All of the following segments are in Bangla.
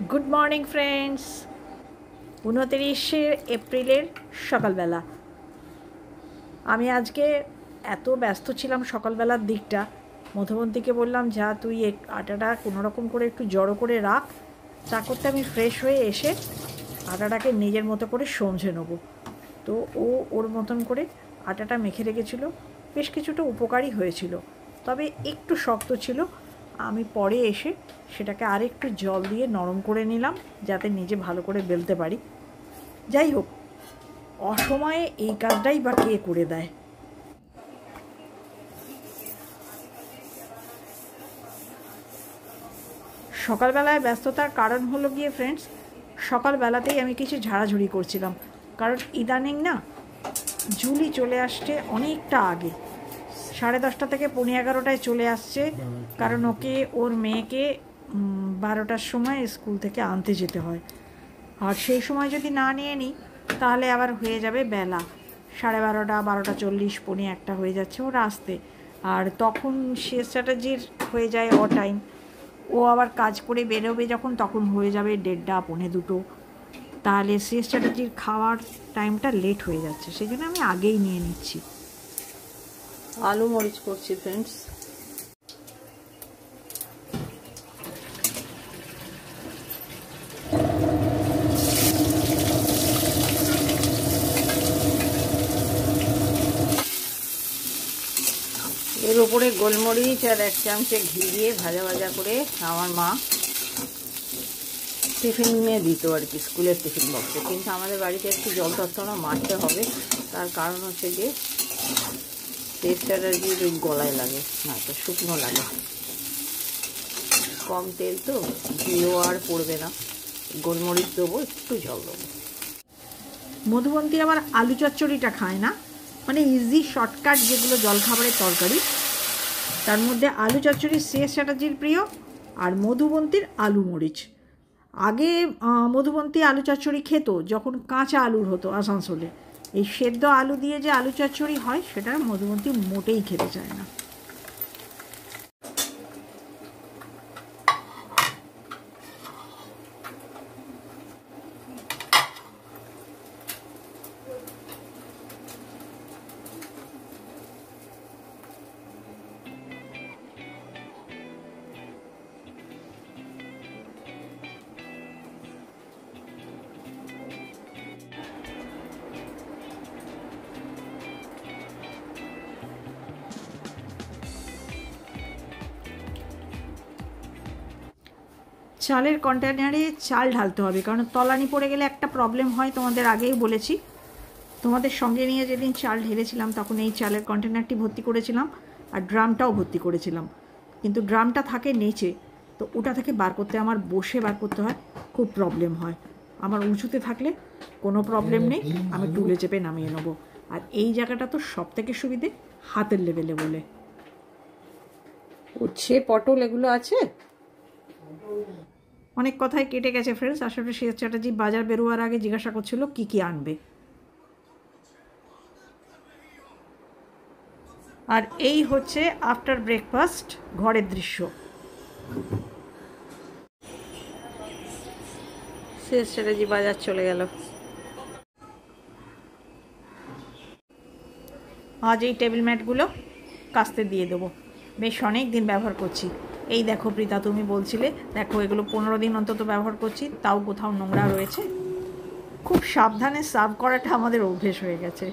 Good morning friends. 29শে এপ্রিলের সকালবেলা। আমি আজকে এত ব্যস্ত ছিলাম সকালবেলার দিকটা, মধুবন্তীকে বললাম যা তুই আটাটা কোনোরকম করে একটু জড়ো করে রাখ, চা করতে আমি ফ্রেশ হয়ে এসে আটাটাকে নিজের মতো করে সমঝে নেবো। তো ও ওর মতন করে আটাটা মেখে রেখেছিল, বেশ কিছুটা উপকারী হয়েছিল, তবে একটু শক্ত ছিল। আমি পরে এসে সেটাকে আরেকটু জল দিয়ে নরম করে নিলাম যাতে নিজে ভালো করে বেলতে পারি। যাই হোক, অসময়ে এই কাজটাই বা কে করে দেয়। সকালবেলায় ব্যস্ততার কারণ হলো গিয়ে ফ্রেন্ডস, সকালবেলাতেই আমি কিছু ঝাড়াঝুড়ি করছিলাম, কারণ ইদানিং না জুলি চলে আসছে অনেকটা আগে, 10:30 থেকে 11:15টায় চলে আসছে, কারণ ওকে ওর মেয়েকে 12টার সময় স্কুল থেকে আনতে যেতে হয়। আর সেই সময় যদি না নিয়ে নিই তাহলে আবার হয়ে যাবে বেলা 12:30, 12:40, 12:45 হয়ে যাচ্ছে ওর আসতে। আর তখন সে চ্যাটার্জির হয়ে যায় ও টাইম, ও আবার কাজ করে বেরোবে যখন তখন হয়ে যাবে 1:30, 1:45। তাহলে সে চ্যাটার্জির খাওয়ার টাইমটা লেট হয়ে যাচ্ছে, সেই জন্য আমি আগেই নিয়ে নিচ্ছি। আলু মরিচ করছি ফ্রেন্ডস। এর উপরে গোলমরিচ আর 1 চামচে ঘি দিয়ে ভাজা ভাজা করে আমার মা টিফিন নিয়ে দিত আর কি, স্কুলের টিফিন বক্সে। কিন্তু আমাদের বাড়িতে একটু জল তত্ত্বনা মারতে হবে, তার কারণ হচ্ছে যে টেস্ট অ্যালার্জির ওই গলায় লাগে, না তো শুকনো লাগে, কম তেল তো ঘিও আর পড়বে না, গোলমরিচ দেবো, একটু জল দেবো। মধুবন্তী আবার আলু চচ্চড়িটা খায় না, মানে ইজি শর্টকাট যেগুলো জলখাবারের তরকারি, তার মধ্যে আলু চচ্চড়ি শ্রেয়স চ্যাটার্জির প্রিয়, আর মধুবন্তীর আলু মরিচ। আগে মধুবন্তী আলু চচ্চড়ি খেত যখন কাঁচা আলুর হতো আসানসোলে, এই সেদ্ধ আলু দিয়ে যে আলু চচ্চড়ি হয় সেটা মধুবন্তী মোটেই খেতে চায় না। চালের কন্টেনারে চাল ঢালতে হবে, কারণ তলানি পড়ে গেলে একটা প্রবলেম হয়, তোমাদের আগেই বলেছি। তোমাদের সঙ্গে নিয়ে যেদিন চাল ঢেলেছিলাম তখন এই চালের কন্টেনারটি ভর্তি করেছিলাম আর ড্রামটাও ভর্তি করেছিলাম, কিন্তু ড্রামটা থাকে নিচে, তো ওটা থেকে বার করতে আমার বসে বার করতে হয়, খুব প্রবলেম হয়। আমার উঁচুতে থাকলে কোনো প্রবলেম নেই, আমি টুলে চেপে নামিয়ে নেবো। আর এই জায়গাটা তো সব থেকে সুবিধে হাতের লেভেলে বলে। উচ্ছে পটল এগুলো আছে। অনেক কথাই কেটে গেছে ফ্রেন্ডস, আসলে শ্রেয়স চ্যাটার্জি বাজার বেরোয়ার আগে জিজ্ঞাসা করছিল কী কী আনবে। আর এই হচ্ছে আফটার ব্রেকফাস্ট ঘরের দৃশ্য। শ্রেয়স চ্যাটার্জি বাজার চলে গেল। আজ এই টেবিল ম্যাটগুলো কাস্তে দিয়ে দেবো, বেশ অনেক দিন ব্যবহার করছি। এই দেখো প্রীতা, তুমি বলছিলে দেখো এগুলো 15 দিন অন্তত ব্যবহার করছি, তাও কোথাও নোংরা রয়েছে। খুব সাবধানে সার্ভ করাটা আমাদের অভ্যেস হয়ে গেছে।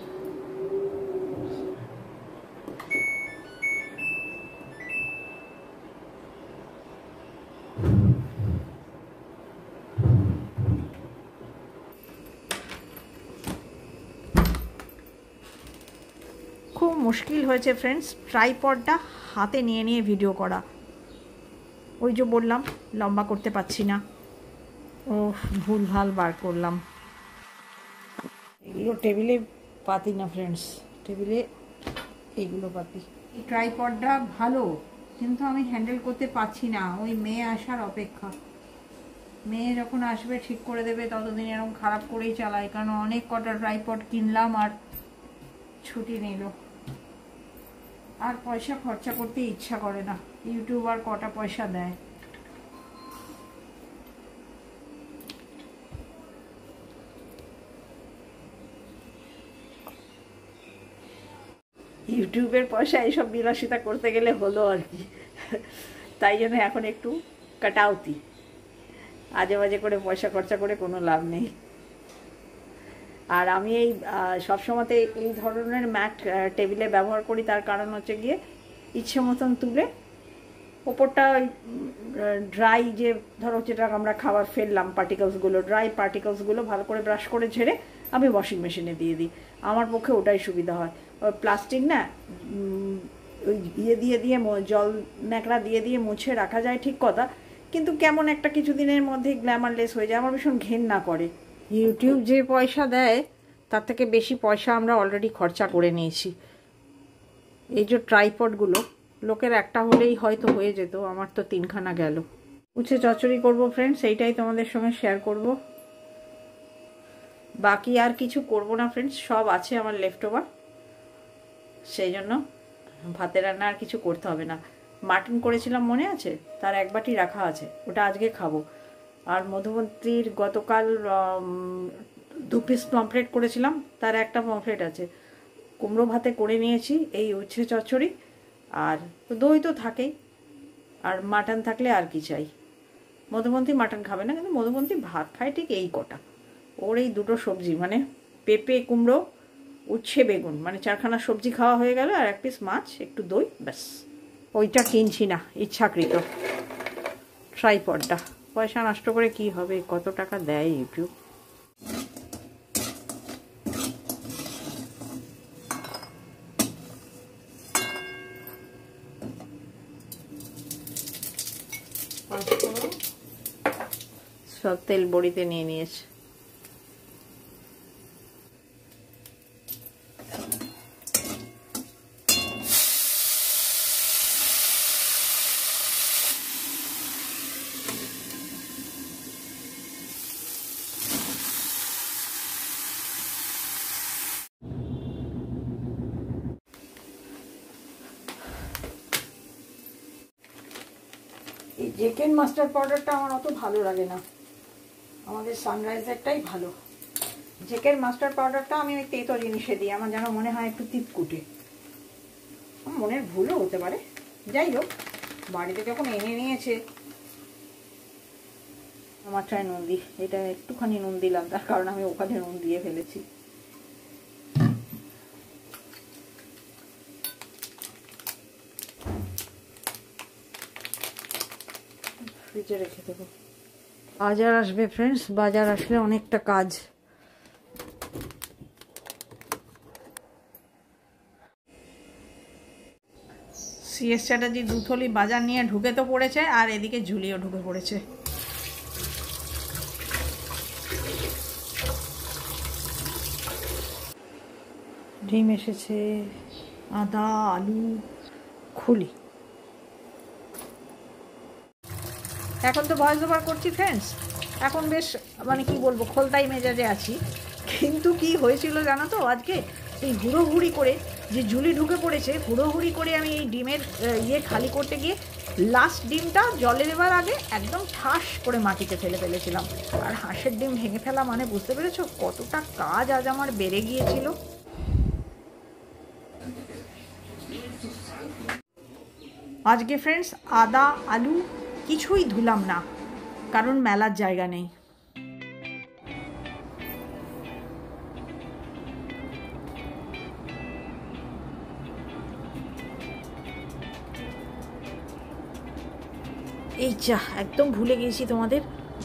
খুব মুশকিল হয়েছে ফ্রেন্ডস ট্রাইপডটা হাতে নিয়ে নিয়ে ভিডিও করা, ওই যে বললাম লম্বা করতে পারছি না, ও ভুলভাল বার করলাম। এগুলো টেবিলে পাতি না ফ্রেন্ডস, টেবিলে এইগুলো পাতি। এই ট্রাইপডটা ভালো, কিন্তু আমি হ্যান্ডেল করতে পারছি না, ওই মেয়ে আসার অপেক্ষা। মেয়ে যখন আসবে ঠিক করে দেবে, ততদিন এরকম খারাপ করেই চালাই, কারণ অনেক কটা ট্রাইপড কিনলাম আর ছুটি নিল, আর পয়সা খরচা করতে ইচ্ছা করে না। ইউটিউব আর কটা পয়সা দেয়। ইউটিউবের পয়সা এইসব বিলাসিতা করতে গেলে হলো আর কি। তাই জন্য এখন একটু কাটাউতি, আজে বাজে করে পয়সা খরচা করে কোনো লাভ নেই। আর আমি এই সবসময়তে এই ধরনের ম্যাট টেবিলে ব্যবহার করি, তার কারণ হচ্ছে গিয়ে ইচ্ছে মতন তুলে ওপরটা ড্রাই, যে ধরো যেটা আমরা খাবার ফেললাম পার্টিকেলসগুলো, ড্রাই পার্টিকেলসগুলো ভালো করে ব্রাশ করে ঝেড়ে আমি ওয়াশিং মেশিনে দিয়ে দিই। আমার পক্ষে ওটাই সুবিধা হয়। প্লাস্টিক না ওই দিয়ে জল ন্যাকড়া দিয়ে মুছে রাখা যায় ঠিক কথা, কিন্তু কেমন একটা কিছুদিনের মধ্যে গ্ল্যামারলেস হয়ে যায়, আমার ভীষণ ঘেন্না করে। ইউটিউব যে পয়সা দেয় তার থেকে বেশি পয়সা আমরা অলরেডি খরচা করে নিয়েছি। এই যে ট্রাইপডগুলো লোকের একটা হলেই হয়তো হয়ে যেত, আমার তো 3খানা গেল। উচ্ছে চচ্চড়ি করবো ফ্রেন্ডস, এইটাই তোমাদের সঙ্গে শেয়ার করব। বাকি আর কিছু করব না ফ্রেন্ডস, সব আছে আমার লেফট ওভার, সেই জন্য ভাতের রান্না আর কিছু করতে হবে না। মাটন করেছিলাম মনে আছে, তার 1 বাটি রাখা আছে, ওটা আজকে খাবো। আর মধুমন্ত্রীর গতকাল 2 পিস পমফ্রেট করেছিলাম, তার একটা পমফ্রেট আছে। কুমড়ো ভাতে করে নিয়েছি এই উচ্ছে চচ্চড়ি, আর দই তো থাকেই, আর মাটন থাকলে আর কি চাই। মধুমন্ত্রী মাটন খাবে না, কিন্তু মধুমন্ত্রী ভাত খায় ঠিক এই কটা। ওর এই 2টো সবজি মানে পেঁপে কুমড়ো উচ্ছে বেগুন, মানে 4খানা সবজি খাওয়া হয়ে গেল, আর 1 পিস মাছ, একটু দই, ব্যাস। ওইটা কিনছি না, ইচ্ছাকৃত ট্রাইপডটা। পয়সা নষ্ট করে কি হবে, কত টাকা দেয় ইউটিউব। সব তেল বড়িতে নিয়ে নিয়েছে। এই জেকেন মাস্টার্ড পাউডারটা আমার অত ভালো লাগে না, আমাদের সানরাইজারটাই ভালো। জেকের মাস্টার্ড পাউডারটা আমি ওই তেতো জিনিসে দিই, আমার যেন মনে হয় একটু তিতকুটে। মনের ভুলও হতে পারে, যাই হোক বাড়িতে যখন এনে নিয়েছে। আমার চায় নুন দিই, এটা একটুখানি নুন দিলাম, তার কারণ আমি ওখানে নুন দিয়ে ফেলেছি। ফ্রিজে রেখে দেবো। বাজার আসবে ফ্রেন্ডস, বাজার আসলে অনেকটা কাজ। সিএস চ্যাটার্জি 2 থলি বাজার নিয়ে ঢুকে তো পড়েছে, আর এদিকে ঝুলিও ঢুকে পড়েছে। ডিম এসেছে, আদা আলু খুলি। এখন তো ভয়েস ওভার করছি ফ্রেন্ডস, এখন বেশ মানে কি বলবো, খোলতাই মেজাজে আছি। কিন্তু কি হয়েছিল জানো তো, আজকে এই হুড়োহুড়ি করে যে ঝুলি ঢুকে পড়েছে, হুড়োহুড়ি করে আমি এই ডিমের ইয়ে খালি করতে গিয়ে লাস্ট ডিমটা জলে দেওয়ার আগে একদম ঠাস করে মাটিতে ফেলে ফেলেছিলাম। আর হাঁসের ডিম ভেঙে ফেলা মানে বুঝতে পেরেছো কতটা কাজ আজ আমার বেড়ে গিয়েছিল। আজকে ফ্রেন্ডস আদা আলু কিছুই ধুলাম না, কারণ মেলার জায়গা নেই। এই যা একদম ভুলে গেছি, তোমাদের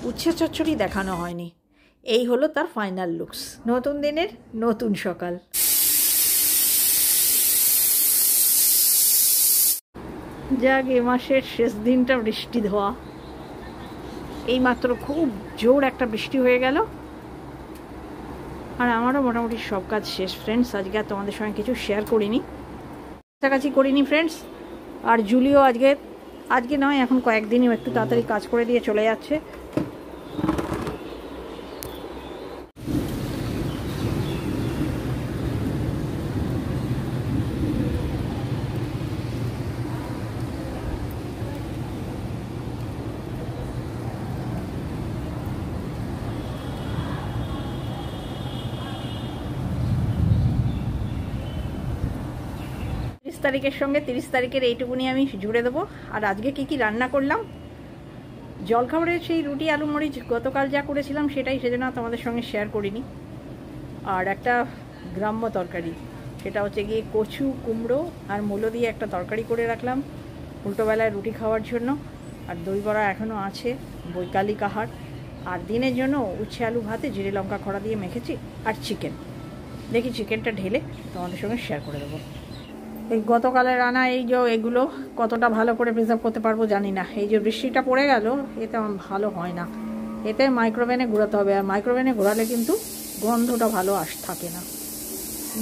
উচ্ছে চচ্চড়ি দেখানো হয়নি। এই হলো তার ফাইনাল লুকস। নতুন দিনের নতুন সকাল। যাক, এ মাসের শেষ দিনটা বৃষ্টি ধোয়া। এইমাত্র খুব জোর একটা বৃষ্টি হয়ে গেল, আর আমারও মোটামুটি সব কাজ শেষ ফ্রেন্ডস। আজকে আর তোমাদের সঙ্গে কিছু শেয়ার করিনি, কাছাকাছি করিনি ফ্রেন্ডস। আর জুলিও আজকে নয়, এখন কয়েকদিনই একটু তাড়াতাড়ি কাজ করে দিয়ে চলে যাচ্ছে। তারিখের সঙ্গে 30 তারিখের এইটুকুনি আমি জুড়ে দেবো। আর আজকে কি কি রান্না করলাম, জলখাবারে সেই রুটি আলু মরিচ গতকাল যা করেছিলাম সেটাই, সেজন্য তোমাদের সঙ্গে শেয়ার করিনি। আর একটা গ্রাম্য তরকারি, সেটা হচ্ছে গিয়ে কচু কুমড়ো আর মূলো দিয়ে একটা তরকারি করে রাখলাম উল্টোবেলায় রুটি খাওয়ার জন্য। আর দই বড়া এখনও আছে, বৈকালিক আহার। আর দিনের জন্য উচ্ছে আলু ভাতে জিরে লঙ্কা খড়া দিয়ে মেখেছি, আর চিকেন। দেখি চিকেনটা ঢেলে তোমাদের সঙ্গে শেয়ার করে দেবো। এই গতকালের রান্না এই যে এগুলো কতটা ভালো করে প্রিজার্ভ করতে পারবো জানি না। এই যে বৃষ্টিটা পড়ে গেল, এতে আমার ভালো হয় না। এতে মাইক্রোওভেনে ঘোরাতে হবে, আর মাইক্রোওভেনে ঘোরালে কিন্তু গন্ধটা ভালো থাকে না।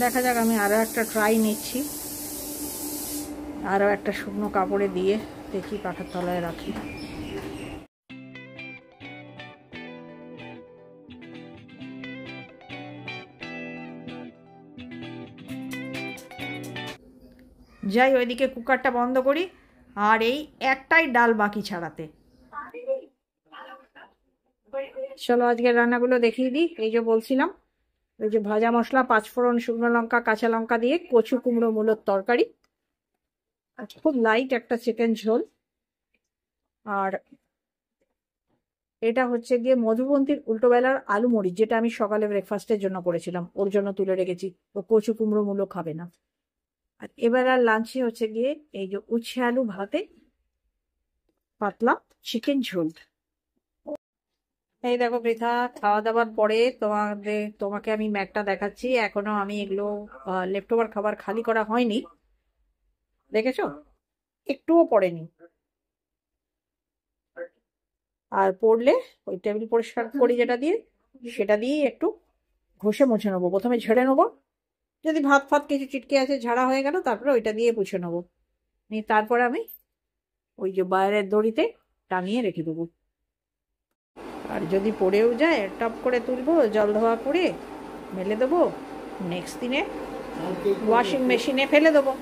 দেখা যাক, আমি আরও একটা ট্রাই নিচ্ছি। আরও একটা শুকনো কাপড়ে দিয়ে দেখি পাখার তলায় রাখি। যাই ওইদিকে কুকারটা বন্ধ করি। আর এই একটাই ডাল বাকি ছাড়াতে। চলো আজকের রান্নাগুলো দেখিয়ে দিই। এই যে বলছিলাম, ওই যে ভাজা মশলা, পাঁচফোড়ন, শুকনো লঙ্কা, কাঁচা লঙ্কা দিয়ে কচু কুমড়ো মূলোর তরকারি, আর খুব লাইট একটা চিকেন ঝোল। আর এটা হচ্ছে গিয়ে মধুবন্তীর উল্টোবেলার আলু মরিচ, যেটা আমি সকালে ব্রেকফাস্টের জন্য করেছিলাম, ওর জন্য তুলে রেখেছি। ও কচু কুমড়ো মূলো খাবে না। আর এবার আর লাঞ্চে হচ্ছে গিয়ে এই যে উচ্ছে আলু ভাতে পাতলা চিকেন ঝোল। এই দেখো পৃথা, খাওয়া দাওয়ার পরে তোমাকে আমি ম্যাগটা দেখাচ্ছি। এখনো আমি এগুলো লেফট ওভার খাবার খালি করা হয়নি, দেখেছো, একটুও পড়েনি। আর পড়লে ওই টেবিল পরিষ্কার করি যেটা দিয়ে, সেটা দিয়ে একটু ঘষে মুছে নেবো। প্রথমে ঝেড়ে নেবো, যদি ভাত ফাত কিছু চিটকে আছে ঝাড়া হয়ে গেল, তারপরে ওইটা দিয়ে মুছে নেবো। তারপরে আমি ওই যে বাইরের দড়িতে টাঙিয়ে রেখে দেবো। আর যদি পড়েও যায়, টপ করে তুলবো, জল ধোয়া করে মেলে দেবো, নেক্সট দিনে ওয়াশিং মেশিনে ফেলে দেবো,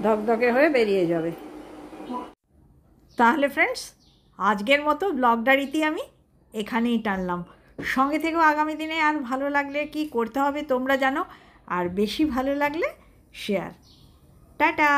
ধকধকে হয়ে বেরিয়ে যাবে। তাহলে ফ্রেন্ডস, আজকের মতো ব্লগটা রীতি আমি এখানেই টানলাম। সঙ্গে থেকেও আগামী দিনে আর ভালো লাগলে কি করতে হবে তোমরা জানো, আর বেশি ভালো লাগলে শেয়ার। টাটা।